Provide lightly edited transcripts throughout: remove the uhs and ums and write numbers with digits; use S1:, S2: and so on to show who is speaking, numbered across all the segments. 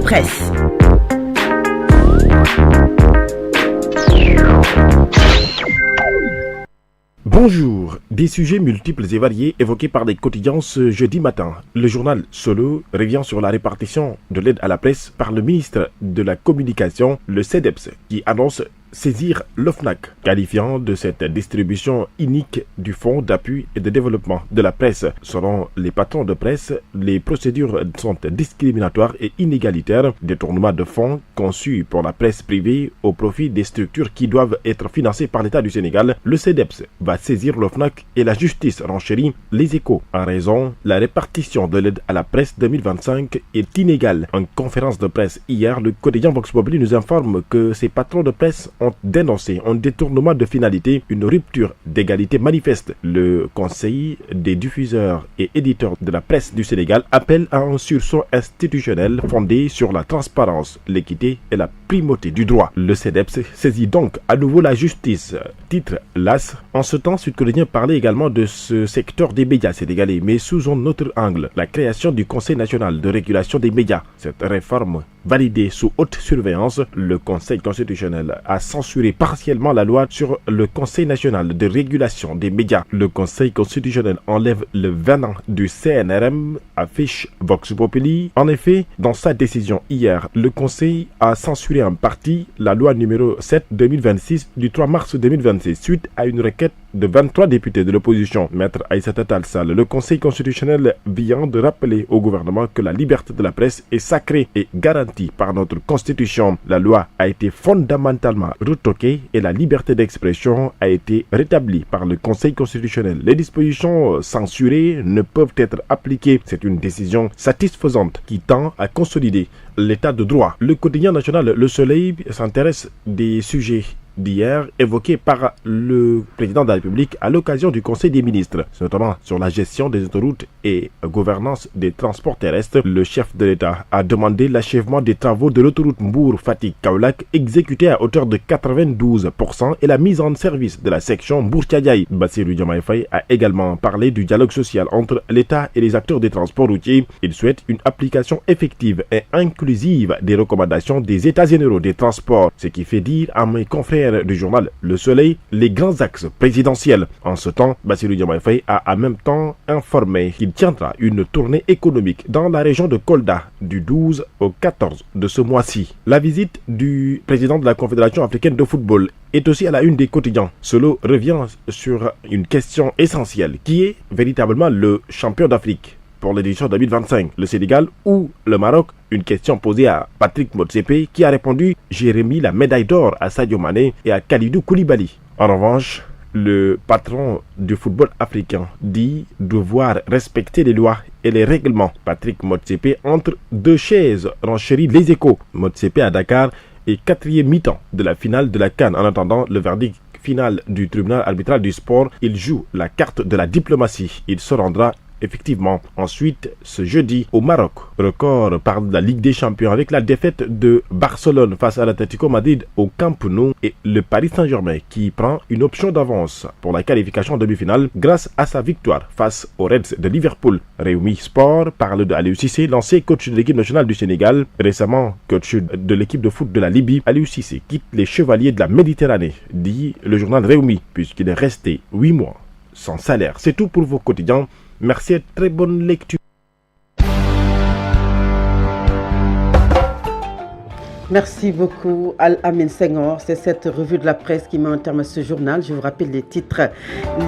S1: presse.
S2: Bonjour, des sujets multiples et variés évoqués par les quotidiens ce jeudi matin. Le journal Solo revient sur la répartition de l'aide à la presse par le ministre de la Communication, le CEDEPS, qui annonce saisir l'OFNAC, qualifiant de cette distribution inique du Fonds d'appui et de développement de la presse. Selon les patrons de presse, les procédures sont discriminatoires et inégalitaires. Détournement de fonds conçus pour la presse privée au profit des structures qui doivent être financées par l'État du Sénégal. Le CEDEPS va saisir l'OFNAC et la justice renchérit Les Échos. En raison, la répartition de l'aide à la presse 2025 est inégale. En conférence de presse hier, le quotidien Vox Populi nous informe que ces patrons de presse ont dénoncé un détournement de finalité, une rupture d'égalité manifeste. Le Conseil des diffuseurs et éditeurs de la presse du Sénégal appelle à un sursaut institutionnel fondé sur la transparence, l'équité et la primauté du droit. Le CEDEPS saisit donc à nouveau la justice. Titre l'AS. En ce temps, Sud Quotidien parlait également de ce secteur des médias sénégalais, mais sous un autre angle, la création du Conseil national de régulation des médias. Cette réforme validée sous haute surveillance, le Conseil constitutionnel a censuré partiellement la loi sur le Conseil national de régulation des médias. Le Conseil constitutionnel enlève le venin du CNRM, affiche Vox Populi. En effet, dans sa décision hier, le Conseil a censuré en partie la loi numéro 7/2026 du 3 mars 2026 suite à une requête de 23 députés de l'opposition. Maître Aïssata Tall Sall, le Conseil constitutionnel vient de rappeler au gouvernement que la liberté de la presse est sacrée et garantie par notre constitution. La loi a été fondamentalement retoquée et la liberté d'expression a été rétablie par le Conseil constitutionnel. Les dispositions censurées ne peuvent être appliquées. C'est une décision satisfaisante qui tend à consolider l'état de droit. Le quotidien national Le Soleil s'intéresse des sujets d'hier évoqué par le président de la République à l'occasion du Conseil des ministres, notamment sur la gestion des autoroutes et gouvernance des transports terrestres. Le chef de l'État a demandé l'achèvement des travaux de l'autoroute Mbour-Fatick-Kaolack exécutés à hauteur de 92% et la mise en service de la section Mbour-Thiadiaye. Bassirou Diomaye Faye a également parlé du dialogue social entre l'État et les acteurs des transports routiers. Il souhaite une application effective et inclusive des recommandations des États généraux des transports, ce qui fait dire à mes confrères du journal Le Soleil les grands axes présidentiels. En ce temps, Bassirou Diomaye Faye a en même temps informé qu'il tiendra une tournée économique dans la région de Kolda du 12 au 14 de ce mois-ci. La visite du président de la Confédération africaine de football est aussi à la une des quotidiens. Solo revient sur une question essentielle qui est véritablement le champion d'Afrique pour l'édition 2025, le Sénégal ou le Maroc? Une question posée à Patrick Motsepe qui a répondu « J'ai remis la médaille d'or à Sadio Mané et à Kalidou Koulibaly ». En revanche, le patron du football africain dit devoir respecter les lois et les règlements. Patrick Motsepe entre deux chaises, renchérit Les Échos. Motsepe à Dakar est quatrième mi-temps de la finale de la CAN. En attendant le verdict final du tribunal arbitral du sport, il joue la carte de la diplomatie. Il se rendra effectivement ensuite ce jeudi au Maroc. Record parle de la Ligue des Champions avec la défaite de Barcelone face à l'Atlético Madrid au Camp Nou et le Paris Saint-Germain qui prend une option d'avance pour la qualification en demi-finale grâce à sa victoire face aux Reds de Liverpool. Réumi Sport parle de Aliou Cissé, l'ancien coach de l'équipe nationale du Sénégal, récemment coach de l'équipe de foot de la Libye. Aliou Cissé quitte les Chevaliers de la Méditerranée, dit le journal Réumi, puisqu'il est resté 8 mois sans salaire. C'est tout pour vos quotidiens. Merci et très bonne lecture.
S3: Merci beaucoup Al-Amin Senghor. C'est cette revue de la presse qui met en terme ce journal. Je vous rappelle les titres.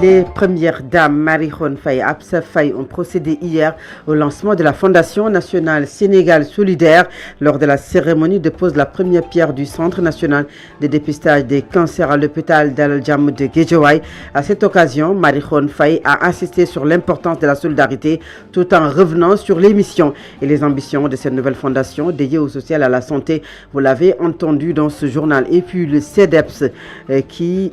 S3: Les premières dames Marie-Khone Faye et Absa Faye ont procédé hier au lancement de la Fondation nationale Sénégal solidaire lors de la cérémonie de pose de la première pierre du Centre national de dépistage des cancers à l'hôpital d'Al Jam de Guédiawaye. À cette occasion, Marie-Khone Faye a insisté sur l'importance de la solidarité tout en revenant sur les missions et les ambitions de cette nouvelle fondation dédiée au social et à la santé Vous l'avez entendu dans ce journal. Et puis le CEDEPS qui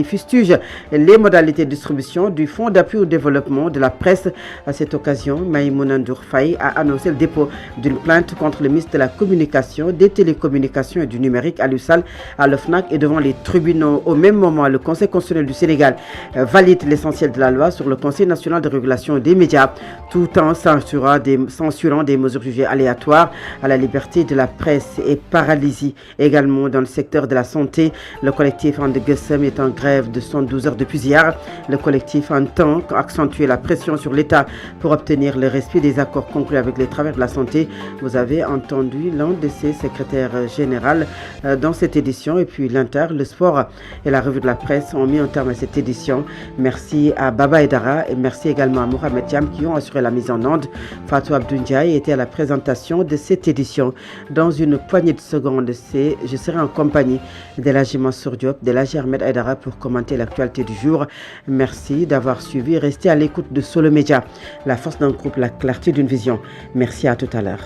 S3: fustige les modalités de distribution du Fonds d'appui au développement de la presse. À cette occasion, Maïmouna Ndour Faye a annoncé le dépôt d'une plainte contre le ministre de la Communication, des Télécommunications et du Numérique, Aliou Sall, à l'OFNAC et devant les tribunaux. Au même moment, le Conseil constitutionnel du Sénégal valide l'essentiel de la loi sur le Conseil national de régulation des médias, tout en censurant des mesures jugées aléatoires à la liberté de la presse et paralysie. Également dans le secteur de la santé, le collectif Andegessem est en grève de 112 heures depuis hier. Le collectif entend accentuer la pression sur l'État pour obtenir le respect des accords conclus avec les travailleurs de la santé. Vous avez entendu l'un de ses secrétaires généraux dans cette édition. Et puis l'Inter, le sport et la revue de la presse ont mis un terme à cette édition. Merci à Baba Edara et merci également à Mohamed Thiam qui ont assuré la mise en onde. Fatou Abdoundiaye était à la présentation de cette édition. Dans une poignée de secondes, je serai en compagnie d'Elhaji Mansour Diop, d'Elhaji Ahmed Aïdara pour commenter l'actualité du jour. Merci d'avoir suivi. Restez à l'écoute de Solo Média, la force d'un groupe, la clarté d'une vision. Merci, à tout à l'heure.